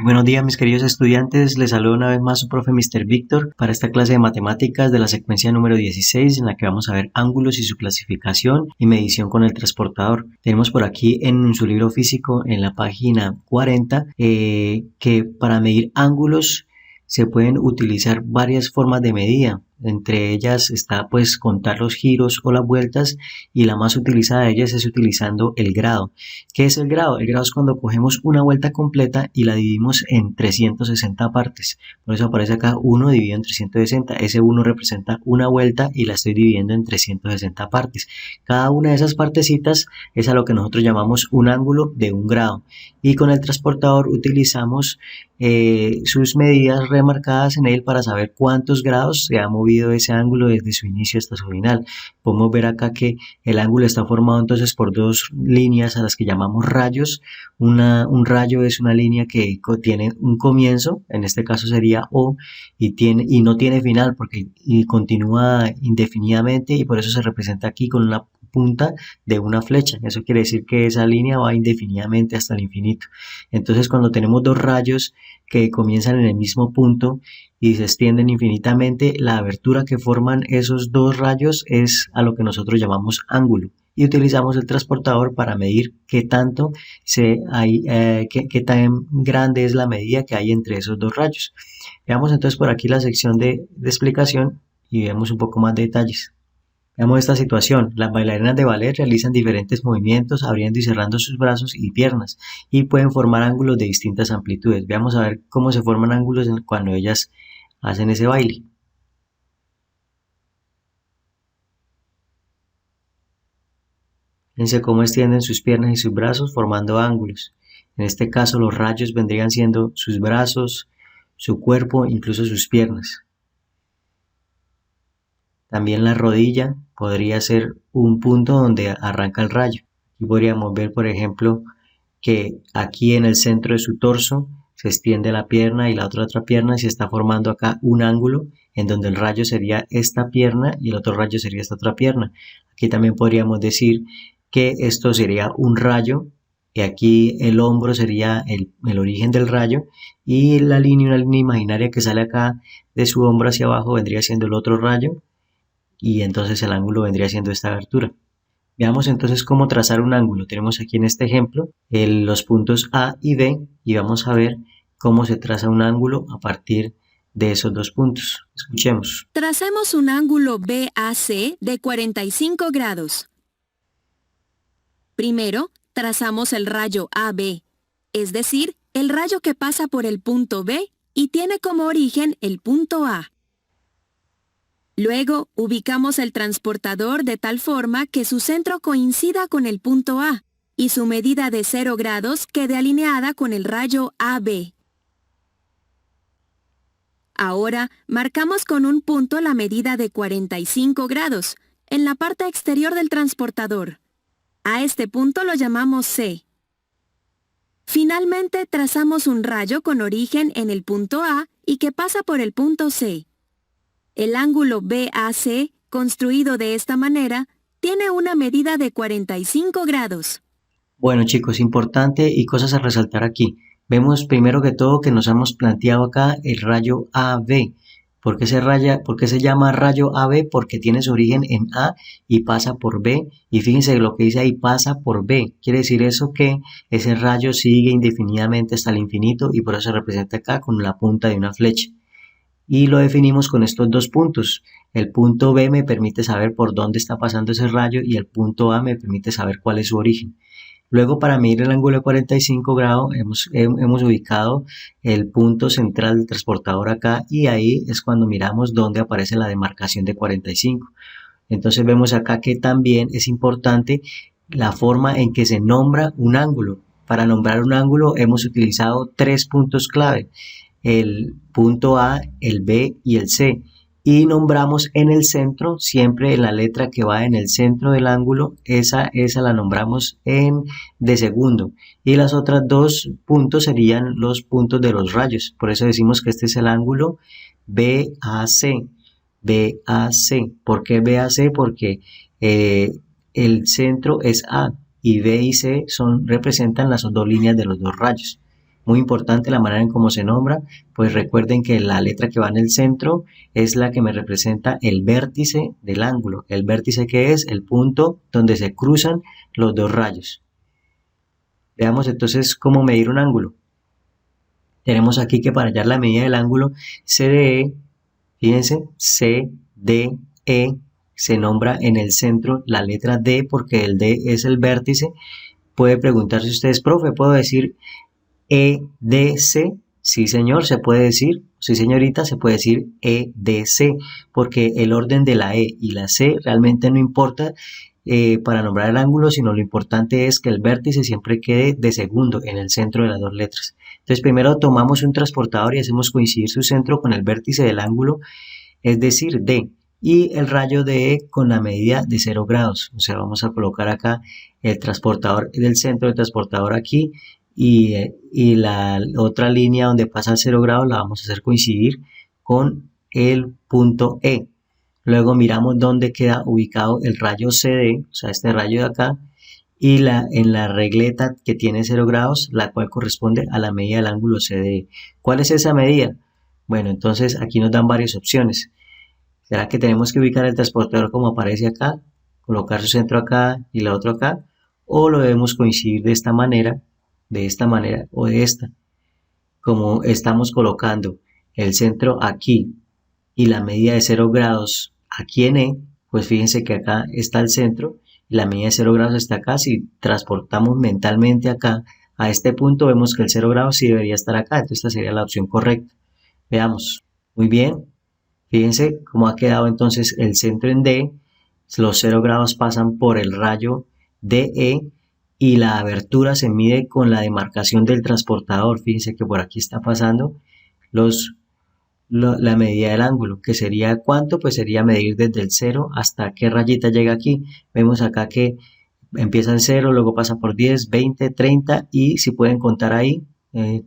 Muy buenos días, mis queridos estudiantes. Les saludo una vez más su profe Mr. Víctor para esta clase de matemáticas de la secuencia número 16, en la que vamos a ver ángulos y su clasificación y medición con el transportador. Tenemos por aquí en su libro físico, en la página 40, que para medir ángulos se pueden utilizar varias formas de medida. Entre ellas está pues contar los giros o las vueltas, y la más utilizada de ellas es utilizando el grado. ¿Qué es el grado? El grado es cuando cogemos una vuelta completa y la dividimos en 360 partes. Por eso aparece acá 1 dividido en 360. Ese 1 representa una vuelta y la estoy dividiendo en 360 partes. Cada una de esas partecitas es a lo que nosotros llamamos un ángulo de un grado. Y con el transportador utilizamos sus medidas remarcadas en él para saber cuántos grados se ha movido ese ángulo desde su inicio hasta su final. Podemos ver acá que el ángulo está formado entonces por dos líneas a las que llamamos rayos. Un rayo es una línea que tiene un comienzo, en este caso sería O, y no tiene final porque continúa indefinidamente, y por eso se representa aquí con una punta de una flecha. Eso quiere decir que esa línea va indefinidamente hasta el infinito. Entonces, cuando tenemos dos rayos que comienzan en el mismo punto y se extienden infinitamente, la abertura que forman esos dos rayos es a lo que nosotros llamamos ángulo, y utilizamos el transportador para medir qué tan grande es la medida que hay entre esos dos rayos. Veamos entonces por aquí la sección de explicación y vemos un poco más de detalles. Veamos esta situación. Las bailarinas de ballet realizan diferentes movimientos abriendo y cerrando sus brazos y piernas, y pueden formar ángulos de distintas amplitudes. Veamos a ver cómo se forman ángulos cuando ellas hacen ese baile. Fíjense cómo extienden sus piernas y sus brazos formando ángulos. En este caso los rayos vendrían siendo sus brazos, su cuerpo, incluso sus piernas. También la rodilla podría ser un punto donde arranca el rayo. Aquí podríamos ver, por ejemplo, que aquí en el centro de su torso se extiende la pierna y la otra pierna, y se está formando acá un ángulo en donde el rayo sería esta pierna y el otro rayo sería esta otra pierna. Aquí también podríamos decir que esto sería un rayo, y aquí el hombro sería el origen del rayo, y una línea imaginaria que sale acá de su hombro hacia abajo vendría siendo el otro rayo, y entonces el ángulo vendría siendo esta abertura. Veamos entonces cómo trazar un ángulo. Tenemos aquí en este ejemplo los puntos A y B, y vamos a ver cómo se traza un ángulo a partir de esos dos puntos. Escuchemos. Tracemos un ángulo BAC de 45 grados. Primero, trazamos el rayo AB, es decir, el rayo que pasa por el punto B y tiene como origen el punto A. Luego, ubicamos el transportador de tal forma que su centro coincida con el punto A y su medida de 0 grados quede alineada con el rayo AB. Ahora, marcamos con un punto la medida de 45 grados en la parte exterior del transportador. A este punto lo llamamos C. Finalmente, trazamos un rayo con origen en el punto A y que pasa por el punto C. El ángulo BAC, construido de esta manera, tiene una medida de 45 grados. Bueno, chicos, importante y cosas a resaltar aquí. Vemos primero que todo que nos hemos planteado acá el rayo AB. ¿Por qué se llama rayo AB? Porque tiene su origen en A y pasa por B. Y fíjense lo que dice ahí, pasa por B. Quiere decir eso que ese rayo sigue indefinidamente hasta el infinito, y por eso se representa acá con la punta de una flecha. Y lo definimos con estos dos puntos. El punto B me permite saber por dónde está pasando ese rayo, y el punto A me permite saber cuál es su origen. Luego, para medir el ángulo de 45 grados, hemos ubicado el punto central del transportador acá, y ahí es cuando miramos dónde aparece la demarcación de 45. Entonces vemos acá que también es importante la forma en que se nombra un ángulo. Para nombrar un ángulo hemos utilizado tres puntos clave: el punto A, el B y el C. Y nombramos en el centro, siempre la letra que va en el centro del ángulo, esa la nombramos de segundo. Y las otras dos puntos serían los puntos de los rayos. Por eso decimos que este es el ángulo BAC. BAC. ¿Por qué BAC? Porque el centro es A y B y C representan las dos líneas de los dos rayos. Muy importante la manera en cómo se nombra, pues recuerden que la letra que va en el centro es la que me representa el vértice del ángulo. El vértice que es el punto donde se cruzan los dos rayos. Veamos entonces cómo medir un ángulo. Tenemos aquí que para hallar la medida del ángulo CDE, fíjense, CDE, se nombra en el centro la letra D porque el D es el vértice. Puede preguntarse ustedes, profe, ¿puedo decir EDC? Sí, señor, se puede decir. Sí, señorita, se puede decir EDC porque el orden de la E y la C realmente no importa para nombrar el ángulo, sino lo importante es que el vértice siempre quede de segundo en el centro de las dos letras. Entonces, primero tomamos un transportador y hacemos coincidir su centro con el vértice del ángulo, es decir, D, y el rayo de E con la medida de 0 grados. O sea, vamos a colocar acá el transportador del centro del transportador aquí y la otra línea donde pasa 0 grados la vamos a hacer coincidir con el punto E. Luego miramos dónde queda ubicado el rayo CD, o sea, este rayo de acá, y en la regleta que tiene 0 grados, la cual corresponde a la medida del ángulo CDE. ¿Cuál es esa medida? Bueno, entonces aquí nos dan varias opciones. ¿Será que tenemos que ubicar el transportador como aparece acá, colocar su centro acá y la otra acá? ¿O lo debemos coincidir de esta manera o de esta? Como estamos colocando el centro aquí y la medida de 0 grados aquí en E, pues fíjense que acá está el centro y la medida de 0 grados está acá. Si transportamos mentalmente acá a este punto, vemos que el 0 grados sí debería estar acá, entonces esta sería la opción correcta. Veamos, muy bien, fíjense cómo ha quedado entonces el centro en D, los 0 grados pasan por el rayo DE y la abertura se mide con la demarcación del transportador. Fíjense que por aquí está pasando la medida del ángulo, que sería ¿cuánto? Pues sería medir desde el 0 hasta qué rayita llega aquí. Vemos acá que empieza en 0, luego pasa por 10, 20, 30 y si pueden contar ahí,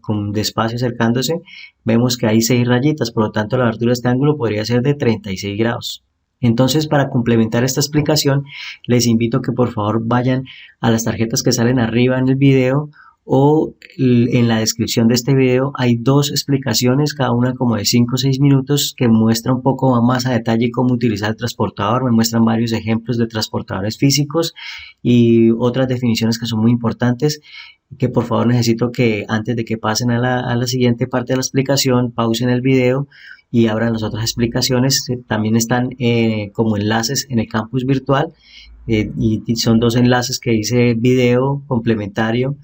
con despacio acercándose, vemos que hay 6 rayitas, por lo tanto la abertura de este ángulo podría ser de 36 grados. Entonces, para complementar esta explicación, les invito a que por favor vayan a las tarjetas que salen arriba en el video o en la descripción de este video. Hay dos explicaciones, cada una como de 5 o 6 minutos, que muestra un poco más a detalle cómo utilizar el transportador. Me muestran varios ejemplos de transportadores físicos y otras definiciones que son muy importantes, que por favor necesito que antes de que pasen a la siguiente parte de la explicación, pausen el video y abran las otras explicaciones. También están como enlaces en el campus virtual y son dos enlaces que dice video complementario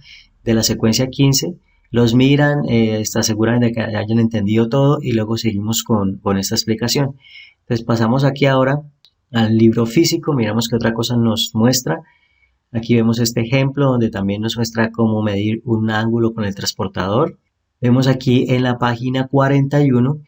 de la secuencia 15. Los miran, se aseguran de que hayan entendido todo y luego seguimos con esta explicación. Entonces pasamos aquí ahora al libro físico, miramos qué otra cosa nos muestra. Aquí vemos este ejemplo donde también nos muestra cómo medir un ángulo con el transportador. Vemos aquí en la página 41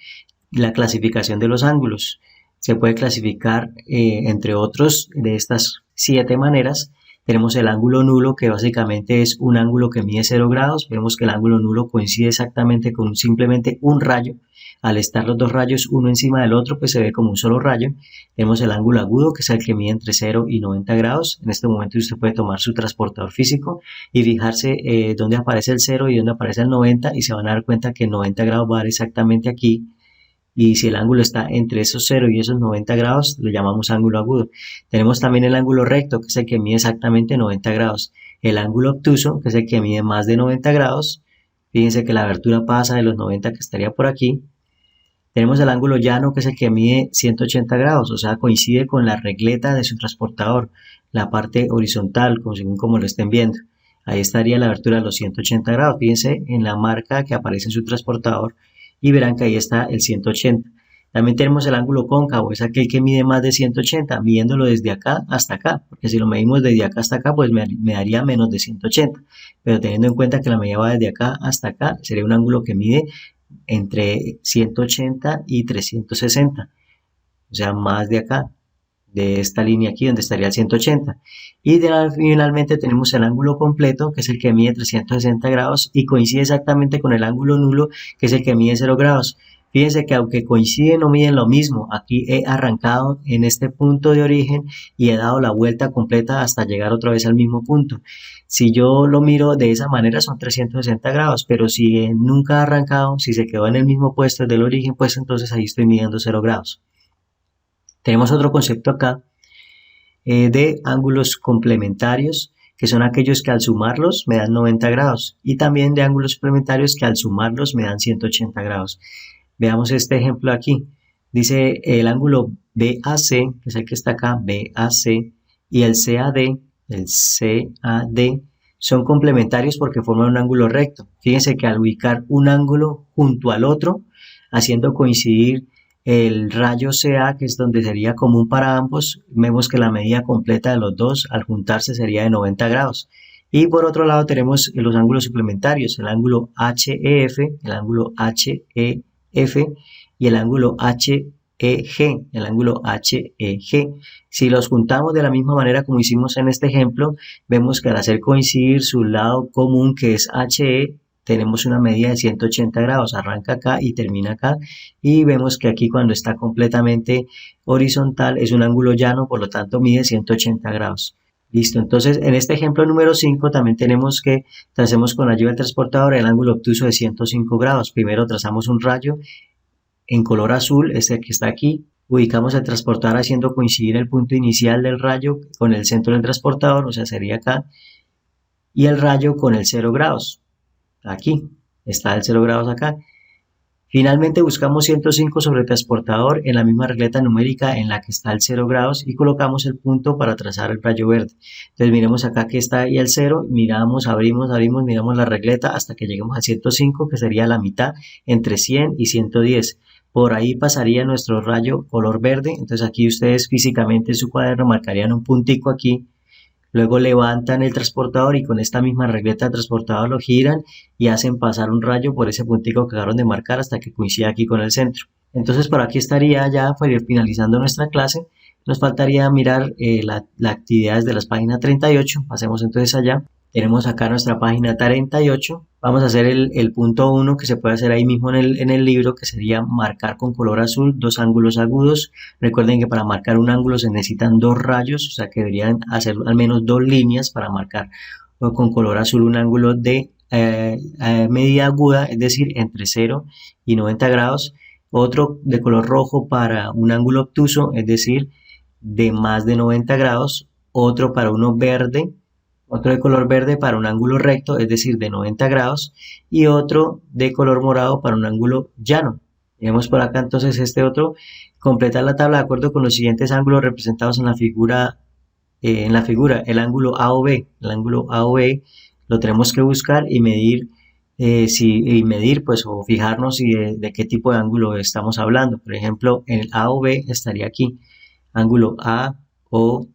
la clasificación de los ángulos. Se puede clasificar entre otros de estas 7 maneras. Tenemos el ángulo nulo, que básicamente es un ángulo que mide 0 grados. Vemos que el ángulo nulo coincide exactamente con simplemente un rayo. Al estar los dos rayos uno encima del otro, pues se ve como un solo rayo. Tenemos el ángulo agudo, que es el que mide entre 0 y 90 grados. En este momento usted puede tomar su transportador físico y fijarse dónde aparece el 0 y dónde aparece el 90 y se van a dar cuenta que el 90 grados va a dar exactamente aquí. Y si el ángulo está entre esos 0 y esos 90 grados, lo llamamos ángulo agudo. Tenemos también el ángulo recto, que es el que mide exactamente 90 grados. El ángulo obtuso, que es el que mide más de 90 grados. Fíjense que la abertura pasa de los 90, que estaría por aquí. Tenemos el ángulo llano, que es el que mide 180 grados, o sea, coincide con la regleta de su transportador, la parte horizontal, según como lo estén viendo. Ahí estaría la abertura de los 180 grados. Fíjense en la marca que aparece en su transportador y verán que ahí está el 180. También tenemos el ángulo cóncavo, es aquel que mide más de 180, midiéndolo desde acá hasta acá, porque si lo medimos desde acá hasta acá, pues me daría menos de 180. Pero teniendo en cuenta que la medida va desde acá hasta acá, sería un ángulo que mide entre 180 y 360, o sea, más de acá, de esta línea aquí donde estaría el 180. Y finalmente tenemos el ángulo completo, que es el que mide 360 grados y coincide exactamente con el ángulo nulo, que es el que mide 0 grados. Fíjense que aunque coinciden no miden lo mismo. Aquí he arrancado en este punto de origen y he dado la vuelta completa hasta llegar otra vez al mismo punto. Si yo lo miro de esa manera son 360 grados, pero si nunca ha arrancado, si se quedó en el mismo puesto del origen, pues entonces ahí estoy midiendo 0 grados. Tenemos otro concepto acá de ángulos complementarios, que son aquellos que al sumarlos me dan 90 grados, y también de ángulos suplementarios que al sumarlos me dan 180 grados. Veamos este ejemplo aquí. Dice el ángulo BAC, que es el que está acá, BAC, y el CAD son complementarios porque forman un ángulo recto. Fíjense que al ubicar un ángulo junto al otro, haciendo coincidir el rayo CA, que es donde sería común para ambos, vemos que la medida completa de los dos al juntarse sería de 90 grados. Y por otro lado tenemos los ángulos suplementarios, el ángulo HEF, el ángulo HEF y el ángulo HEG, el ángulo HEG. Si los juntamos de la misma manera como hicimos en este ejemplo, vemos que al hacer coincidir su lado común, que es HE, tenemos una medida de 180 grados, arranca acá y termina acá, y vemos que aquí cuando está completamente horizontal es un ángulo llano, por lo tanto mide 180 grados. Listo, entonces en este ejemplo número 5 también tenemos que tracemos con ayuda del transportador el ángulo obtuso de 105 grados. Primero trazamos un rayo en color azul, este que está aquí, ubicamos el transportador haciendo coincidir el punto inicial del rayo con el centro del transportador, o sea sería acá, y el rayo con el 0 grados. Aquí está el 0 grados acá. Finalmente buscamos 105 sobre el transportador en la misma regleta numérica en la que está el 0 grados y colocamos el punto para trazar el rayo verde. Entonces miremos acá que está ahí el 0, miramos, abrimos, miramos la regleta hasta que lleguemos a 105, que sería la mitad entre 100 y 110. Por ahí pasaría nuestro rayo color verde. Entonces aquí ustedes físicamente en su cuaderno marcarían un puntico aquí. Luego levantan el transportador y con esta misma regleta del transportador lo giran y hacen pasar un rayo por ese puntico que acabaron de marcar hasta que coincida aquí con el centro. Entonces por aquí estaría ya finalizando nuestra clase. Nos faltaría mirar la actividad desde las páginas 38. Pasemos entonces allá. Tenemos acá nuestra página 38. Vamos a hacer el punto 1 que se puede hacer ahí mismo en el libro, que sería marcar con color azul dos ángulos agudos. Recuerden que para marcar un ángulo se necesitan dos rayos, o sea que deberían hacer al menos dos líneas para marcar con color azul un ángulo de medida aguda, es decir, entre 0 y 90 grados. Otro de color rojo para un ángulo obtuso, es decir, de más de 90 grados. Otro para uno verde. Otro de color verde para un ángulo recto, es decir, de 90 grados, y otro de color morado para un ángulo llano. Vemos por acá entonces este otro, completar la tabla de acuerdo con los siguientes ángulos representados en la figura, el ángulo AOB. El ángulo AOB lo tenemos que buscar y medir, pues, o fijarnos de qué tipo de ángulo estamos hablando. Por ejemplo, en el AOB estaría aquí, ángulo AOB.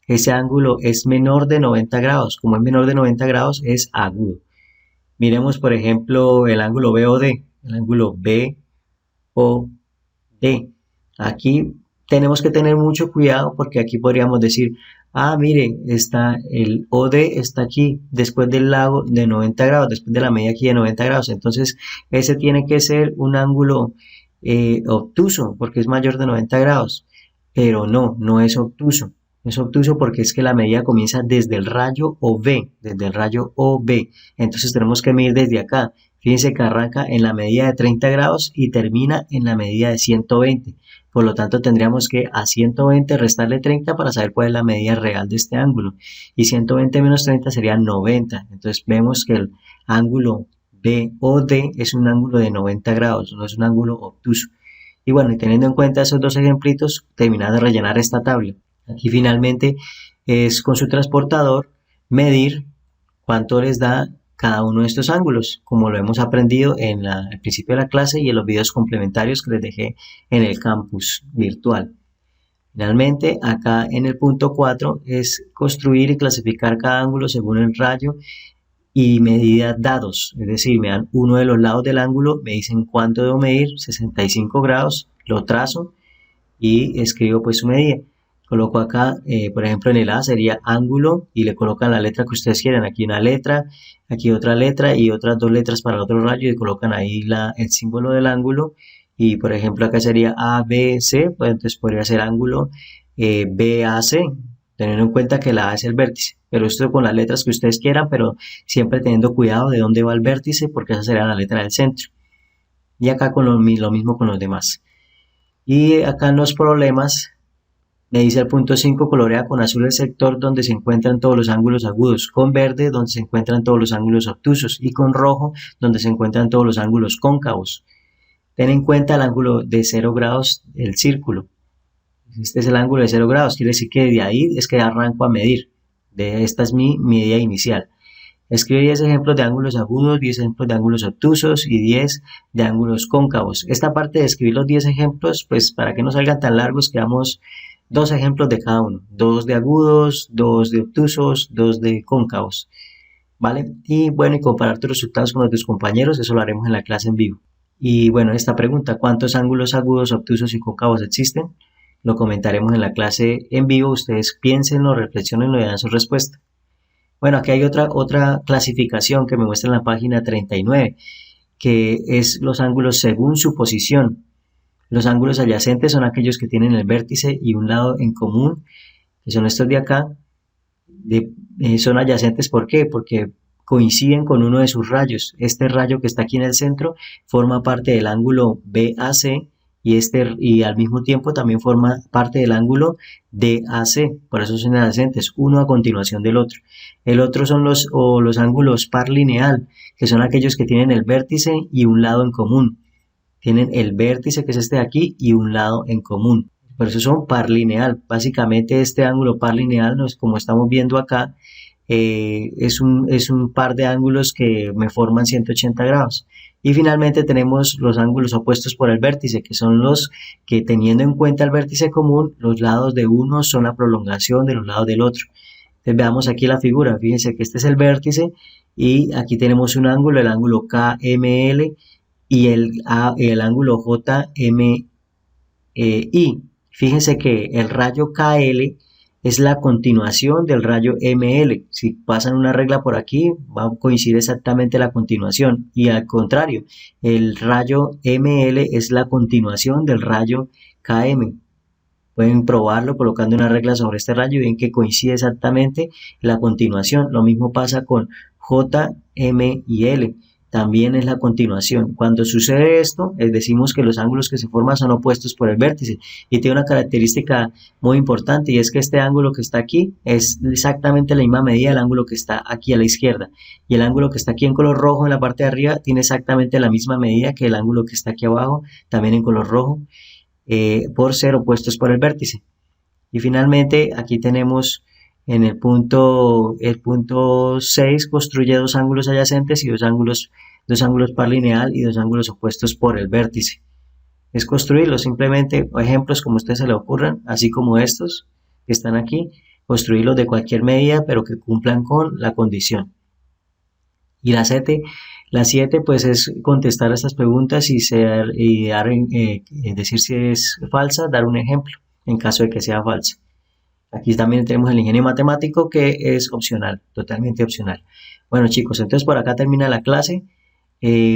Ese ángulo es menor de 90 grados. Como es menor de 90 grados, es agudo. Miremos, por ejemplo, el ángulo BOD. El ángulo BOD. Aquí tenemos que tener mucho cuidado porque aquí podríamos decir, mire, el OD está aquí después del lado de 90 grados, después de la media aquí de 90 grados. Entonces, ese tiene que ser un ángulo obtuso porque es mayor de 90 grados. Pero no es obtuso. Es obtuso porque es que la medida comienza desde el rayo OB, Entonces tenemos que medir desde acá. Fíjense que arranca en la medida de 30 grados y termina en la medida de 120. Por lo tanto, tendríamos que a 120 restarle 30 para saber cuál es la medida real de este ángulo. Y 120 menos 30 sería 90. Entonces vemos que el ángulo BOD es un ángulo de 90 grados, no es un ángulo obtuso. Y bueno, y teniendo en cuenta esos dos ejemplitos, terminamos de rellenar esta tabla. Aquí finalmente es con su transportador medir cuánto les da cada uno de estos ángulos, como lo hemos aprendido al principio de la clase y en los videos complementarios que les dejé en el campus virtual. Finalmente, acá en el punto 4 es construir y clasificar cada ángulo según el rayo y medidas dados, es decir, me dan uno de los lados del ángulo, me dicen cuánto debo medir, 65 grados, lo trazo y escribo pues su medida. Coloco acá, por ejemplo, en el A sería ángulo y le colocan la letra que ustedes quieran. Aquí una letra, aquí otra letra y otras dos letras para el otro rayo y colocan ahí el símbolo del ángulo. Y por ejemplo, acá sería ABC, pues entonces podría ser ángulo BAC, teniendo en cuenta que la A es el vértice. Pero esto con las letras que ustedes quieran, pero siempre teniendo cuidado de dónde va el vértice, porque esa sería la letra del centro. Y acá con lo mismo con los demás. Y acá en los problemas me dice el punto 5, colorea con azul el sector donde se encuentran todos los ángulos agudos, con verde donde se encuentran todos los ángulos obtusos y con rojo donde se encuentran todos los ángulos cóncavos. Ten en cuenta el ángulo de 0 grados del círculo. Este es el ángulo de 0 grados, quiere decir que de ahí es que arranco a medir. Esta es mi medida inicial. Escribe 10 ejemplos de ángulos agudos, 10 ejemplos de ángulos obtusos y 10 de ángulos cóncavos. Esta parte de escribir los 10 ejemplos, pues para que no salgan tan largos, quedamos 2 ejemplos de cada uno. 2 de agudos, 2 de obtusos, 2 de cóncavos. ¿Vale? Y bueno, y comparar tus resultados con los de tus compañeros, eso lo haremos en la clase en vivo. Y bueno, esta pregunta, ¿cuántos ángulos agudos, obtusos y cóncavos existen? Lo comentaremos en la clase en vivo. Ustedes piénsenlo, reflexionenlo y dan su respuesta. Bueno, aquí hay otra clasificación que me muestra en la página 39, que es los ángulos según su posición. Los ángulos adyacentes son aquellos que tienen el vértice y un lado en común, que son estos de acá. Son adyacentes, ¿por qué? Porque coinciden con uno de sus rayos. Este rayo que está aquí en el centro forma parte del ángulo BAC y al mismo tiempo también forma parte del ángulo DAC, por eso son adyacentes, uno a continuación del otro. El otro son los ángulos par lineal, que son aquellos que tienen el vértice y un lado en común. Tienen el vértice, que es este de aquí, y un lado en común. Por eso son par lineal. Básicamente este ángulo par lineal, como estamos viendo acá, es un par de ángulos que me forman 180 grados. Y finalmente tenemos los ángulos opuestos por el vértice, que son los que, teniendo en cuenta el vértice común, los lados de uno son la prolongación de los lados del otro. Entonces veamos aquí la figura, fíjense que este es el vértice y aquí tenemos un ángulo, el ángulo KML y el ángulo JMI. Fíjense que el rayo KL es la continuación del rayo ML. Si pasan una regla por aquí, va a coincidir exactamente la continuación. Y al contrario, el rayo ML es la continuación del rayo KM. Pueden probarlo colocando una regla sobre este rayo y ven que coincide exactamente la continuación. Lo mismo pasa con J, M y L. También es la continuación. Cuando sucede esto, decimos que los ángulos que se forman son opuestos por el vértice y tiene una característica muy importante y es que este ángulo que está aquí es exactamente la misma medida del ángulo que está aquí a la izquierda y el ángulo que está aquí en color rojo en la parte de arriba tiene exactamente la misma medida que el ángulo que está aquí abajo, también en color rojo, por ser opuestos por el vértice. Y finalmente aquí tenemos en el punto 6, construye dos ángulos adyacentes y dos ángulos par lineal y dos ángulos opuestos por el vértice. Es construirlos, simplemente ejemplos como a ustedes se le ocurran, así como estos que están aquí, construirlos de cualquier medida, pero que cumplan con la condición. Y la 7 pues es contestar a estas preguntas y decir si es falsa, dar un ejemplo en caso de que sea falsa. Aquí también tenemos el ingenio matemático que es opcional, totalmente opcional. Bueno chicos, entonces por acá termina la clase.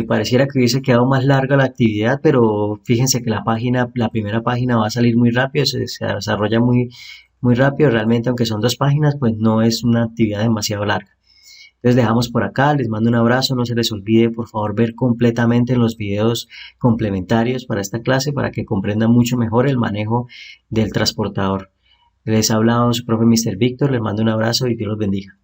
Pareciera que hubiese quedado más larga la actividad, pero fíjense que la primera página va a salir muy rápido, se desarrolla muy rápido. Realmente, aunque son 2 páginas, pues no es una actividad demasiado larga. Entonces dejamos por acá, les mando un abrazo, no se les olvide por favor ver completamente los videos complementarios para esta clase para que comprendan mucho mejor el manejo del transportador. Les ha hablado su profe Mr. Víctor, les mando un abrazo y Dios los bendiga.